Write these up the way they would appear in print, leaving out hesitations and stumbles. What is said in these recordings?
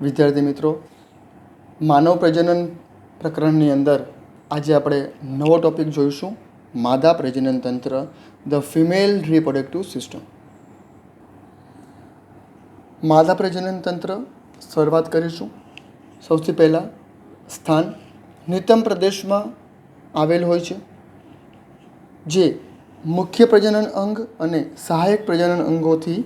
વિદ્યાર્થી મિત્રો, માનવ પ્રજનન પ્રકરણની અંદર આજે આપણે નવો ટોપિક જોઈશું, માદા પ્રજનન તંત્ર, ધ ફિમેલ રિપ્રોડક્ટિવ સિસ્ટમ. માદા પ્રજનન તંત્ર શરૂઆત કરીશું. સૌથી પહેલાં સ્થાન નિતંબ પ્રદેશમાં આવેલ હોય છે, જે મુખ્ય પ્રજનન અંગ અને સહાયક પ્રજનન અંગોથી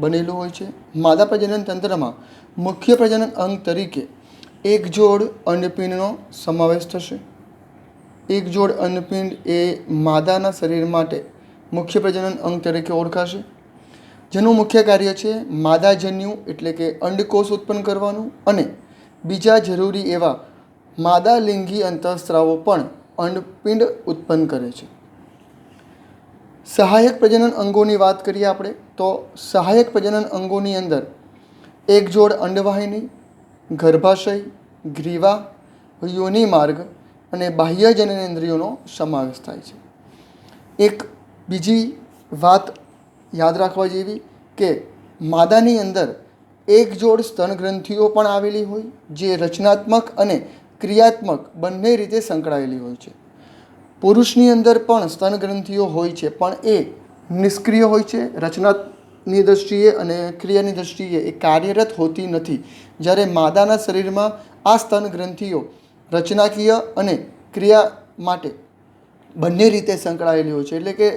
બનેલું હોય છે. માદા પ્રજનન તંત્રમાં મુખ્ય પ્રજનન અંગ તરીકે એક જોડ અંડપિંડનો સમાવેશ થશે. એક જોડ અંડપિંડ એ માદાના શરીર માટે મુખ્ય પ્રજનન અંગ તરીકે ઓળખાશે, જેનું મુખ્ય કાર્ય છે માદાજન્યુ એટલે કે અંડકોષ ઉત્પન્ન કરવાનું અને બીજા જરૂરી એવા માદા લિંગી અંતઃસ્ત્રાવો પણ અંડપિંડ ઉત્પન્ન કરે છે. સહાયક પ્રજનન અંગોની વાત કરીએ આપણે તો સહાયક પ્રજનન અંગોની અંદર એક જોડ અંડવાહિની, ગર્ભાશય, ગ્રીવા, યોનિ માર્ગ અને બાહ્ય જનનેન્દ્રિયોનો સમાવેશ થાય છે. એક બીજી વાત યાદ રાખવા જેવી કે માદાની અંદર એક જોડ સ્તન ગ્રંથિઓ પણ આવેલી હોય, જે રચનાત્મક અને ક્રિયાત્મક બંને રીતે સંકળાયેલી હોય છે. પુરુષની અંદર પણ સ્તન ગ્રંથિઓ હોય છે, પણ એ નિષ્ક્રિય હોય છે. રચનાની દૃષ્ટિએ અને ક્રિયાની દૃષ્ટિએ એ કાર્યરત હોતી નથી. જ્યારે માદાના શરીરમાં આ સ્તન ગ્રંથિઓ રચનાકીય અને ક્રિયા માટે બંને રીતે સંકળાયેલી હોય છે. એટલે કે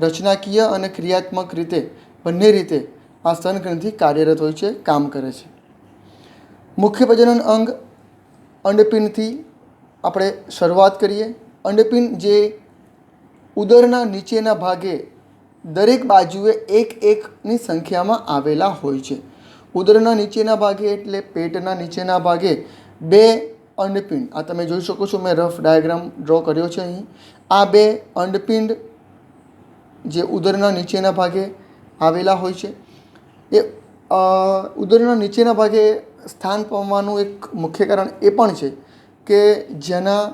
રચનાકીય અને ક્રિયાત્મક રીતે બંને રીતે આ સ્તન ગ્રંથિ કાર્યરત હોય છે, કામ કરે છે. મુખ્ય પ્રજનન અંગ અંડપિંડથી આપણે શરૂઆત કરીએ. અંડપિંડ જે ઉદરના નીચેના ભાગે દરેક બાજુએ એકની સંખ્યામાં આવેલા હોય છે. ઉદરના નીચેના ભાગે એટલે પેટના નીચેના ભાગે 2 અંડપિંડ, આ તમે જોઈ શકો છો, મેં રફ ડાયાગ્રામ ડ્રો કર્યો છે અહીં. આ 2 અંડપિંડ જે ઉદરના નીચેના ભાગે આવેલા હોય છે, એ ઉદરના નીચેના ભાગે સ્થાન પામવાનું એક મુખ્ય કારણ એ પણ છે કે જેના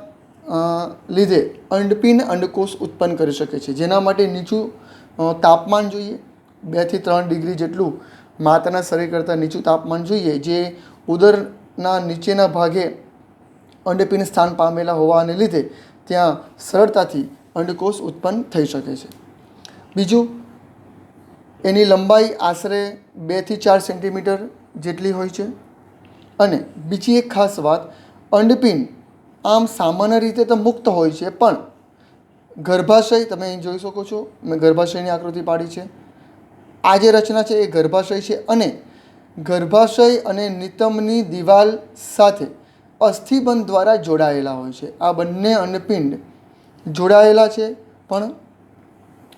લીધે અંડપિંડ અંડકોષ ઉત્પન્ન કરી શકે છે. જેના માટે નીચું તાપમાન જોઈએ, 2 થી 3 ડિગ્રી જેટલું માતાના શરીર કરતાં નીચું તાપમાન જોઈએ, જે ઉદરના નીચેના ભાગે અંડપિંડ સ્થાન પામેલા હોવાને લીધે ત્યાં સરળતાથી અંડકોષ ઉત્પન્ન થઈ શકે છે. બીજું, એની લંબાઈ આશરે 2 થી 4 સેન્ટીમીટર જેટલી હોય છે. અને બીજી એક ખાસ વાત, અંડપિંડ આમ સામાન્ય રીતે તો મુક્ત હોય છે, પણ ગર્ભાશય તમે અહીં જોઈ શકો છો, મેં ગર્ભાશયની આકૃતિ પાડી છે. આ જે રચના છે એ ગર્ભાશય છે અને ગર્ભાશય અને નિતંબની દિવાલ સાથે અસ્થિબંધ દ્વારા જોડાયેલા હોય છે. આ બંને અંડપિંડ જોડાયેલા છે, પણ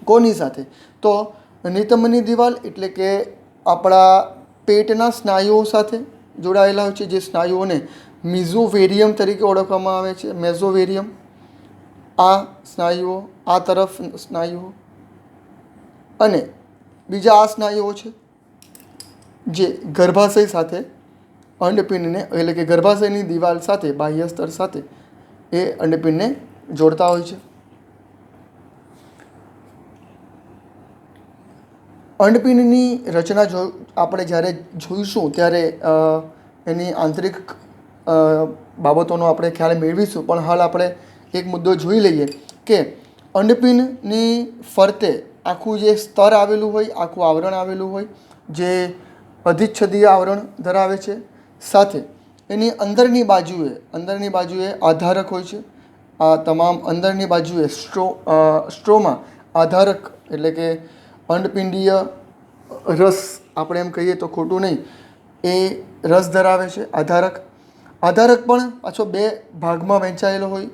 કોની સાથે? તો નિતંબની દિવાલ એટલે કે આપણા પેટના સ્નાયુઓ સાથે જોડાયેલા હોય છે, જે સ્નાયુઓને મિઝોવેરિયમ તરીકે ઓળખવામાં આવે છે. મેઝોવેરિયમ, આ સ્નાયુઓ, આ તરફ સ્નાયુઓ અને બીજા આ સ્નાયુઓ છે, જે ગર્ભાશય સાથે અંડપિંડને એટલે કે ગર્ભાશયની દિવાલ સાથે બાહ્ય સ્તર સાથે એ અંડપિંડને જોડતા હોય છે. અંડપિંડની રચના આપણે જ્યારે જોઈશું ત્યારે એની આંતરિક બાબતોનો આપણે ખ્યાલ મેળવીશું, પણ હાલ આપણે એક મુદ્દો જોઈ લઈએ કે અંડપિંડની ફરતે આખું જે સ્તર આવેલું હોય, આખું આવરણ આવેલું હોય, જે અધિચ્છદીય આવરણ ધરાવે છે. સાથે એની અંદરની બાજુએ આધારક હોય છે. આ તમામ અંદરની બાજુએ સ્ટ્રોમાં આધારક એટલે કે અંડપિંડીય રસ, આપણે એમ કહીએ તો ખોટું નહીં, એ રસ ધરાવે છે આધારક. આધારક પણ પાછો 2 ભાગમાં વહેંચાયેલો હોય.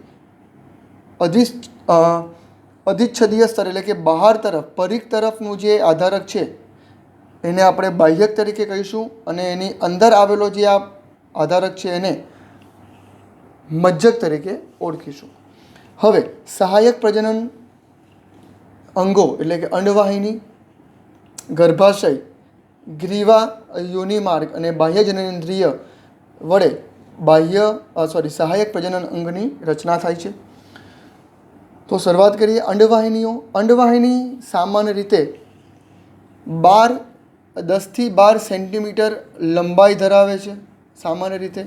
અધિચ્છદીય સ્તર એટલે કે બહાર તરફ પરિઘ તરફનું જે આધારક છે એને આપણે બાહ્યક તરીકે કહીશું, અને એની અંદર આવેલો જે આ આધારક છે એને મજ્જક તરીકે ઓળખીશું. હવે સહાયક પ્રજનન અંગો એટલે કે અંડવાહિની, ગર્ભાશય, ગ્રીવા, યોનિ માર્ગ અને બાહ્ય જનનેન્દ્રિય વડે સહાયક પ્રજનન અંગની રચના થાય છે. તો શરૂઆત કરીએ અંડવાહિનીઓ. અંડવાહિની સામાન્ય રીતે 10 થી 12 સેન્ટીમીટર લંબાઈ ધરાવે છે. સામાન્ય રીતે,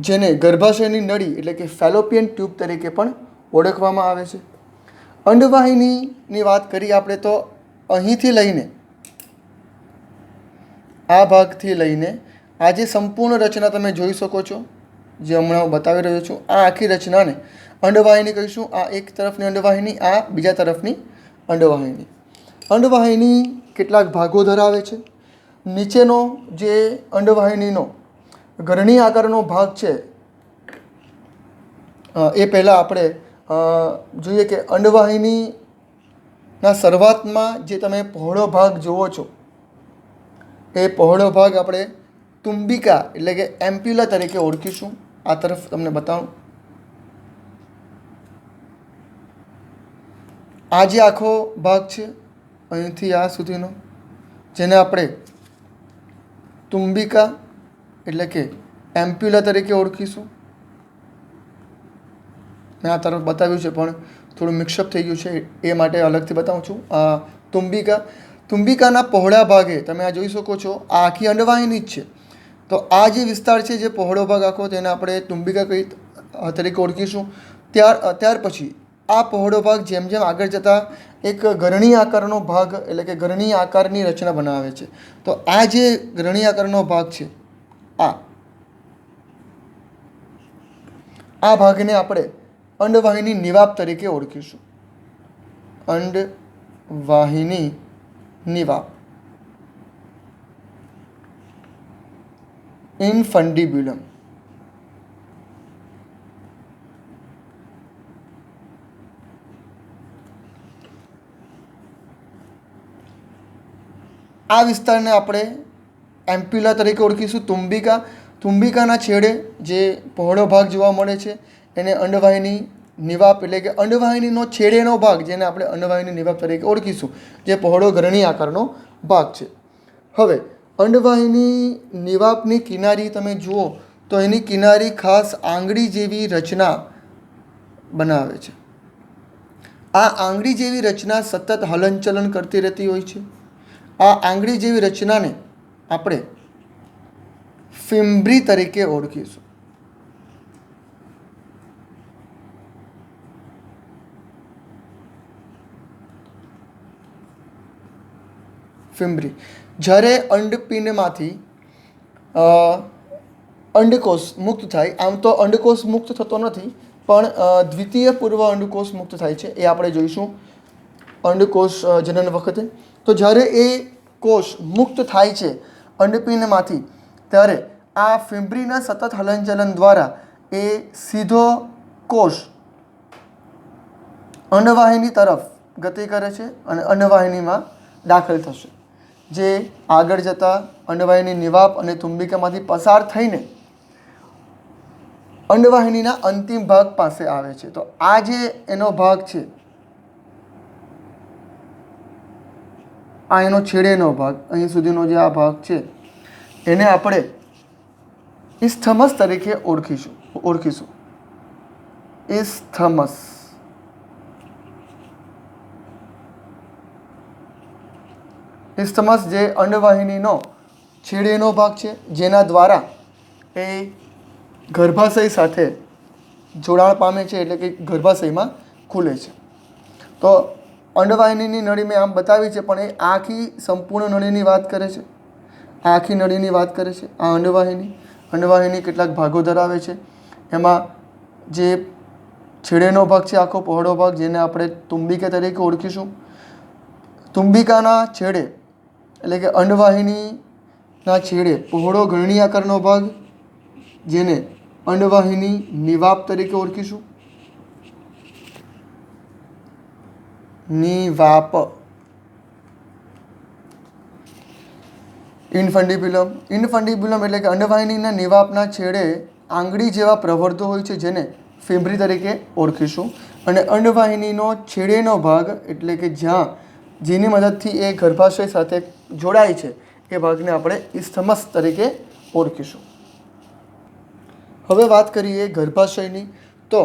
જેને ગર્ભાશયની નળી એટલે કે ફેલોપિયન ટ્યુબ તરીકે પણ ઓળખવામાં આવે છે. અંડવાહિનીની વાત કરીએ આપણે તો અહીંથી લઈને આ ભાગથી લઈને આ જે સંપૂર્ણ રચના તમે જોઈ શકો છો, જે હમણાં હું બતાવી રહ્યો છું, આ આખી રચનાને અંડવાહિની કહીશું. આ એક તરફની અંડવાહિની, આ બીજા તરફની અંડવાહિની. અંડવાહિની કેટલાક ભાગો ધરાવે છે. નીચેનો જે અંડવાહિનીનો ગરણી આકારનો ભાગ છે એ પહેલાં આપણે જોઈએ કે અંડવાહિનીના શરૂઆતમાં જે તમે પહોળો ભાગ જુઓ છો એ પહોળો ભાગ આપણે તુંબિકા એટલે કે એમ્પ્યુલા તરીકે ઓળખીશું. આ તરફ તમને બતાવું. આ જે આખો ભાગ છે અહીંથી આ સુધીનો, જેને આપણે તુંબિકા એટલે કે એમ્પ્યુલા તરીકે ઓળખીશું. મેં આ તરફ બતાવ્યું છે પણ થોડું મિક્સઅપ થઈ ગયું છે એ માટે અલગથી બતાવું છું. આ તુંબિકાના પહોળા ભાગે તમે આ જોઈ શકો છો, આ આખી અંડવાહિની જ છે. તો આ જે વિસ્તાર છે, જે પહોળો ભાગ આખો, તેને આપણે તુંબિકા તરીકે ઓળખીશું. ત્યાર પછી આ પહોળો ભાગ જેમ જેમ આગળ જતાં એક ગરણી આકારનો ભાગ એટલે કે ગરણી આકારની રચના બનાવે છે. તો આ જે ગરણી આકારનો ભાગ છે, આ ભાગને આપણે અંડવાહિની નિવાપ તરીકે ઓળખીશું. અંડવાહિની નિવાપ, ઇનફંડિબ્યુલમ. આ વિસ્તારને આપણે એમ્પ્યુલા તરીકે ઓળખીશું. તુંબિકાના છેડે જે પહોળો ભાગ જોવા મળે છે એને અંડવાહિની નિવાપ એટલે કે અંડવાહિનીનો છેડેનો ભાગ, જેને આપણે અંડવાહિની નિવાપ તરીકે ઓળખીશું, જે પહોળો ગરણી આકારનો ભાગ છે. હવે અંડવાહિની નિવાપની કિનારી તમે જુઓ તો એની કિનારી ખાસ આંગળી જેવી રચના બનાવે છે. આ આંગળી જેવી રચના સતત હલનચલન કરતી રહેતી હોય છે. આ આંગળી જેવી રચનાને આપણે ફિમ્બ્રી તરીકે ઓળખીશું. ફિમ્બ્રી. જ્યારે અંડપિંડમાંથી અંડકોષ મુક્ત થાય, આમ તો અંડકોષ મુક્ત થતો નથી, પણ દ્વિતીય પૂર્વ અંડકોષ મુક્ત થાય છે, એ આપણે જોઈશું અંડકોષ જનન વખતે. તો જ્યારે એ કોષ મુક્ત થાય છે અંડપિંડમાંથી, ત્યારે આ ફિમ્બ્રીના સતત હલનચલન દ્વારા એ સીધો કોષ અંડવાહિની તરફ ગતિ કરે છે અને અંડવાહિનીમાં દાખલ થશે, જે આગળ જતાં અંડવાહિની નિવાપ અને તુંબિકામાંથી પસાર થઈને અંડવાહિનીના અંતિમ ભાગ પાસે આવે છે. તો આ જે એનો ભાગ છે, આ એનો છેડેનો ભાગ, અહીં સુધીનો જે આ ભાગ છે, એને આપણે ઇસ્થમસ તરીકે ઓળખીશું. ઇસ્થમસ. ઇસ્થમસ જે અંડવાહિનીનો છેડેનો ભાગ છે, જેના દ્વારા એ ગર્ભાશય સાથે જોડાણ પામે છે, એટલે કે ગર્ભાશયમાં ખુલે છે. તો અંડવાહિનીની નળી મેં આમ બતાવી છે, પણ એ આખી સંપૂર્ણ નળીની વાત કરે છે. આ આખી નળીની વાત કરે છે. આ અંડવાહિની કેટલાક ભાગો ધરાવે છે. એમાં જે છેડેનો ભાગ છે, આખો પહોળો ભાગ, જેને આપણે તુંબિકા તરીકે ઓળખીશું. તુંબિકાના છેડે એટલે કે અંડવાહિનીના છેડે પહોળો ગરણી આકારનો ભાગ, જેને અંડવાહિની નિવાપ તરીકે ઓળખીશું. નિવાપ. ઇનફંડિબ્યુલમ એટલે કે અંડવાહિનીના નિવાપના છેડે આંગળી જેવા પ્રવર્ધો હોય છે, જેને ફિમ્બ્રી તરીકે ઓળખીશું. અને અંડવાહિનીનો છેડેનો ભાગ એટલે કે જેની મદદથી એ ગર્ભાશય સાથે જોડાય છે, એ ભાગને આપણે ઇસ્થમસ તરીકે ઓળખીશું. હવે વાત કરીએ ગર્ભાશયની. તો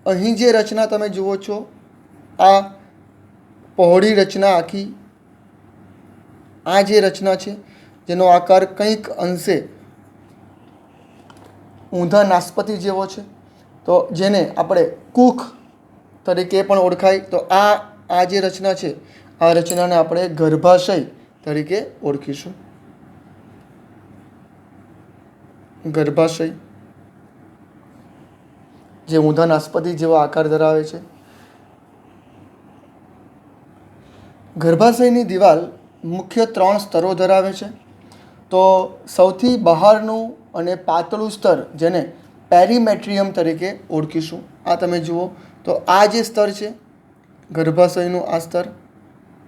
અહીં જે રચના તમે જુઓ છો, આ પહોળી રચના આખી, આ જે રચના છે, જેનો આકાર કંઈક અંશે ઊંધા નાસપતિ જેવો છે, તો જેને આપણે કૂખ તરીકે પણ ઓળખાય. તો આ જે રચના છે, આ રચનાને આપણે ગર્ભાશય તરીકે ઓળખીશું. ગર્ભાશય જે ઊંધા નાસપતિ જેવો આકાર ધરાવે છે. ગર્ભાશયની દિવાલ મુખ્ય 3 સ્તરો ધરાવે છે. તો સૌથી બહારનું અને પાતળું સ્તર જેને પેરીમેટ્રિયમ તરીકે ઓળખીશું. આ તમે જુઓ તો આ જે સ્તર છે ગર્ભાશયનું, આ સ્તર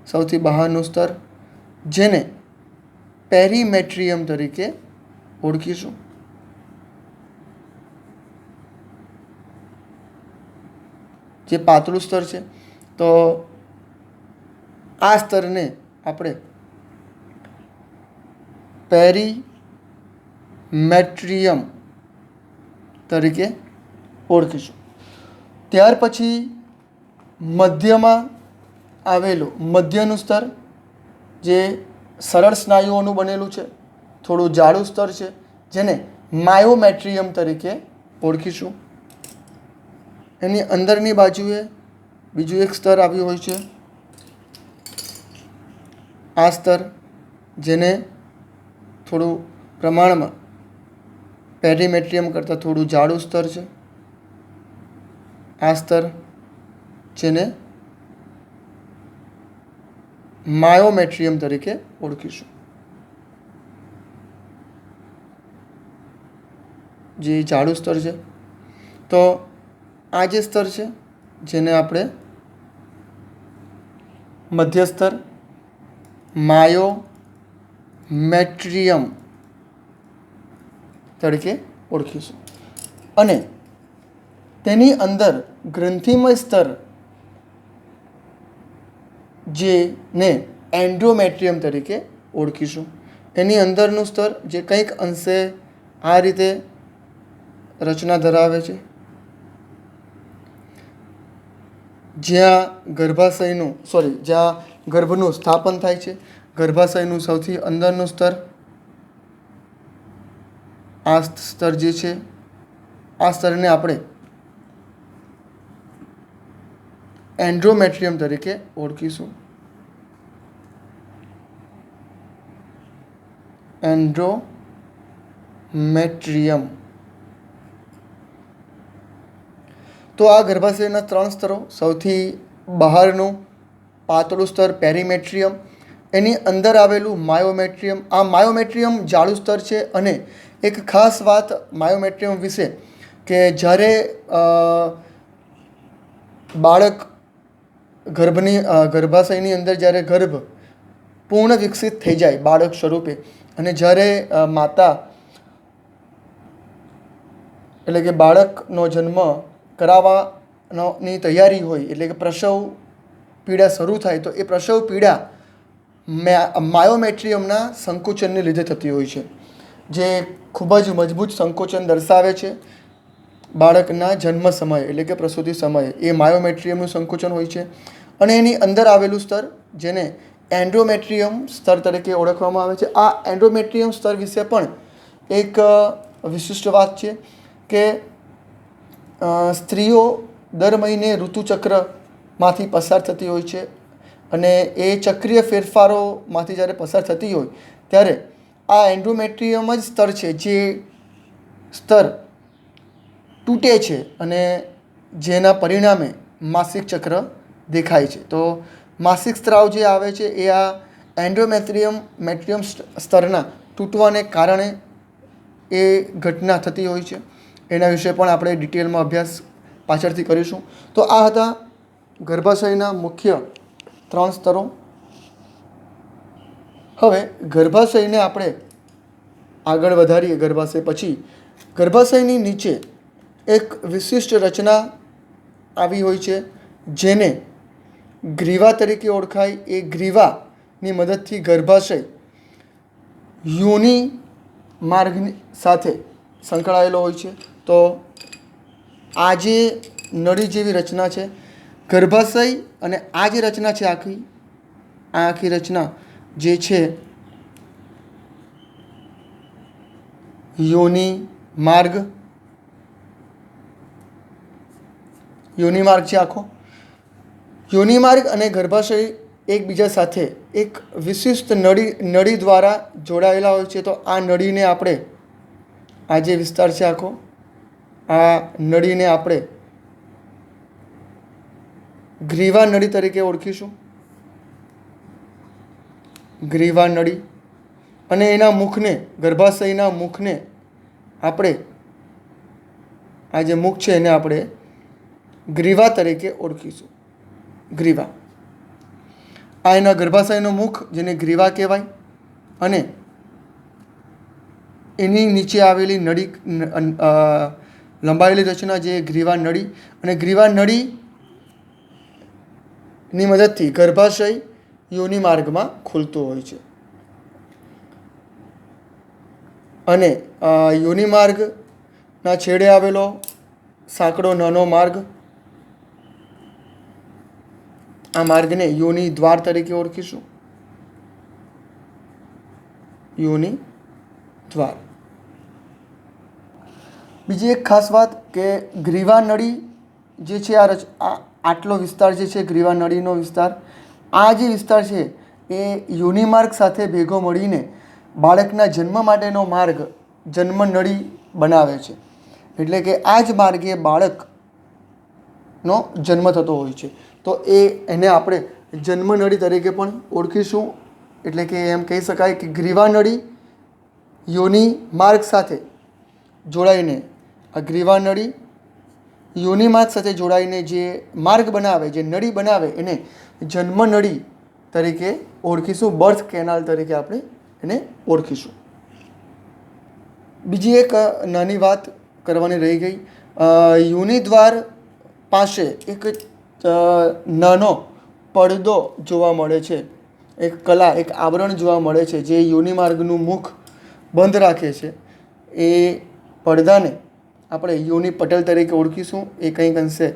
સૌથી બહારનું સ્તર જેને પેરીમેટ્રિયમ તરીકે ઓળખીશું. જે પાતળું સ્તર છે, તો આ સ્તરને આપણે પેરીમેટ્રિયમ તરીકે ઓળખીશું. ત્યાર પછી મધ્યમાં આવેલું મધ્યનું સ્તર જે સરળ સ્નાયુઓનું બનેલું છે, થોડું જાડું સ્તર છે, જેને માયોમેટ્રિયમ તરીકે ઓળખીશું. એની અંદરની બાજુએ બીજું એક સ્તર આવ્યું હોય છે, આ સ્તર જેને થોડું પ્રમાણમાં પેરીમેટ્રિયમ કરતાં થોડું જાડું સ્તર છે. આ સ્તર જેને માયોમેટ્રિયમ તરીકે ઓળખીશું. જે જાડું સ્તર છે, તો આ જે સ્તર છે જેને આપણે મધ્ય સ્તર માયોમેટ્રિયમ તરીકે ઓળખીશું. અને તેની અંદર ગ્રંથિમય સ્તર જેને એન્ડોમેટ્રિયમ તરીકે ઓળખીશું. એની અંદરનું સ્તર જે કંઈક અંશે આ રીતે રચના ધરાવે છે, જ્યાં જ્યાં ગર્ભનું સ્થાપન થાય છે. ગર્ભાશયનું સૌથી અંદરનું સ્તર, આ સ્તર જે છે, આ સ્તરને આપણે એન્ડોમેટ્રિયમ તરીકે ઓળખીશું. એન્ડોમેટ્રિયમ. તો આ ગર્ભાશયના 3 સ્તરો, સૌથી બહારનું પાતળું સ્તર પેરીમેટ્રિયમ, એની અંદર આવેલું માયોમેટ્રિયમ. આ માયોમેટ્રિયમ જાડું સ્તર છે. અને એક ખાસ વાત માયોમેટ્રિયમ વિશે કે જ્યારે બાળક ગર્ભાશયની અંદર જ્યારે ગર્ભ પૂર્ણ વિકસિત થઈ જાય બાળક સ્વરૂપે, અને જ્યારે માતા એટલે કે બાળકનો જન્મ કરાવવાની તૈયારી હોય, એટલે કે પ્રસવ પીડા શરૂ થાય, તો એ પ્રસવ પીડા માયોમેટ્રિયમના સંકોચનને લીધે થતી હોય છે, જે ખૂબ જ મજબૂત સંકોચન દર્શાવે છે બાળકના જન્મ સમયે, એટલે કે પ્રસૂતિ સમયે. એ માયોમેટ્રિયમનું સંકોચન હોય છે. અને એની અંદર આવેલું સ્તર જેને એન્ડોમેટ્રિયમ સ્તર તરીકે ઓળખવામાં આવે છે. આ એન્ડોમેટ્રિયમ સ્તર વિશે પણ એક વિશિષ્ટ વાત છે કે સ્ત્રીઓ દર મહિને ઋતુચક્રમાંથી પસાર થતી હોય છે. અને એ ચક્રીય ફેરફારોમાંથી જ્યારે પસાર થતી હોય ત્યારે આ એન્ડોમેટ્રિયમ જ સ્તર છે જે સ્તર તૂટે છે અને જેના પરિણામે માસિક ચક્ર દેખાય છે. તો માસિક સ્ત્રાવ જે આવે છે એ આ એન્ડોમેટ્રિયમ સ્તરના તૂટવાને કારણે એ ઘટના થતી હોય છે. એના વિશે પણ આપણે ડિટેલમાં અભ્યાસ પાછળથી કરીશું. તો આ હતા ગર્ભાશયના મુખ્ય 3 સ્તરો. હવે ગર્ભાશયને આપણે આગળ વધારીએ. ગર્ભાશય પછી ગર્ભાશયની નીચે એક વિશિષ્ટ રચના આવી હોય છે જેને ગ્રીવા તરીકે ઓળખાય. એ ગ્રીવાની મદદથી ગર્ભાશય યોનિ માર્ગની સાથે સંકળાયેલો હોય છે. તો આ જે નળી જેવી રચના છે ગર્ભાશય, અને આ જે રચના છે આખી રચના જે છે યોનિ માર્ગ યોનિમાર્ગ છે આખો. યોનિમાર્ગ અને ગર્ભાશય એકબીજા સાથે એક વિશિષ્ટ નળી દ્વારા જોડાયેલા હોય છે. તો આ નળીને આપણે, આ જે વિસ્તાર છે આખો, આ નળીને આપણે ગ્રીવા નળી તરીકે ઓળખીશું. ગ્રીવા નળી. અને એના મુખને, ગર્ભાશયના મુખને આપણે, આ જે મુખ છે એને આપણે ગ્રીવા તરીકે ઓળખીશું. ગ્રીવા, આ એના ગર્ભાશયનો મુખ જેને ગ્રીવા કહેવાય. અને એની નીચે આવેલી નળી, લંબાયેલી રચના જે ગ્રીવા નળી. અને ગ્રીવા નળીની મદદથી ગર્ભાશય યોનિ માર્ગમાં ખુલતો હોય છે. અને યોનિ માર્ગના છેડે આવેલો સાંકડો નાનો માર્ગ, આ માર્ગને યોનિ દ્વાર તરીકે ઓળખીશું. યોનિ દ્વાર. બીજી એક ખાસ વાત કે ગ્રીવા નળી જે છે, આટલો વિસ્તાર જે છે ગ્રીવા નળીનો વિસ્તાર, આ જે વિસ્તાર છે એ યોનિ માર્ગ સાથે ભેગો મળીને બાળકના જન્મ માટેનો માર્ગ જન્મ નળી બનાવે છે. એટલે કે આ જ માર્ગે બાળકનો જન્મ થતો હોય છે. તો એને આપણે જન્મ નળી તરીકે પણ ઓળખીશું. એટલે કે એમ કહી શકાય કે ગ્રીવા નળી યોનિ માર્ગ સાથે જોડાઈને, આ ગ્રીવા નળી યોનિ માર્ગ સાથે જોડાઈને જે માર્ગ બનાવે, જે નળી બનાવે, એને જન્મ નળી તરીકે ઓળખીશું. બર્થ કેનાલ તરીકે આપણે એને ઓળખીશું. બીજી એક નાની વાત કરવાની રહી ગઈ. યોનિ દ્વાર પાસે એક નાનો પડદો જોવા મળે છે. એક કલા, એક આવરણ જોવા મળે છે જે યોનિ માર્ગનું મુખ બંધ રાખે છે. એ પડદાને આપણે યોનિ પટલ તરીકે ઓળખીશું. એ કંઈક અંશે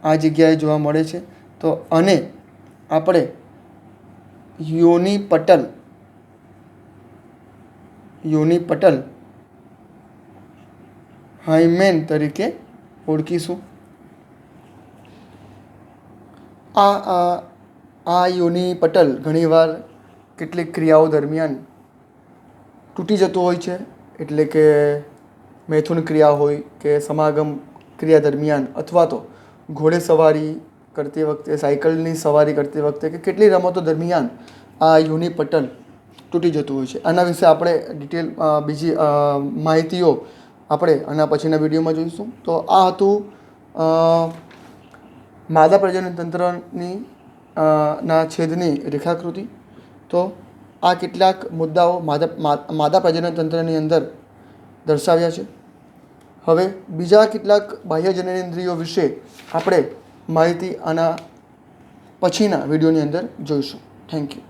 આ જગ્યાએ જોવા મળે છે. તો અને આપણે યોનિ પટલ હાઇમેન તરીકે ઓળખીશું. આ યોનિ પટલ ઘણીવાર કેટલીક ક્રિયાઓ દરમિયાન તૂટી જતું હોય છે. એટલે કે મૈથુન ક્રિયા હોય કે સમાગમ ક્રિયા દરમિયાન, અથવા તો ઘોડેસવારી કરતી વખતે, સાયકલની સવારી કરતી વખતે કે કેટલી રમતો દરમિયાન આ યોનિ પટલ તૂટી જતું હોય છે. આના વિશે આપણે ડિટેલ બીજી માહિતીઓ આપણે આના પછીના વિડીયોમાં જોઈશું. તો આ હતું માદા પ્રજનન તંત્રની ના છેદની રેખાકૃતિ. તો આ કેટલાક મુદ્દાઓ માદા પ્રજનન તંત્રની અંદર દર્શાવ્યા છે. હવે બીજા કેટલાક બાહ્ય જનનેન્દ્રિયો વિશે આપણે માહિતી આના પછીના વિડીયોની અંદર જોઈશું. Thank you.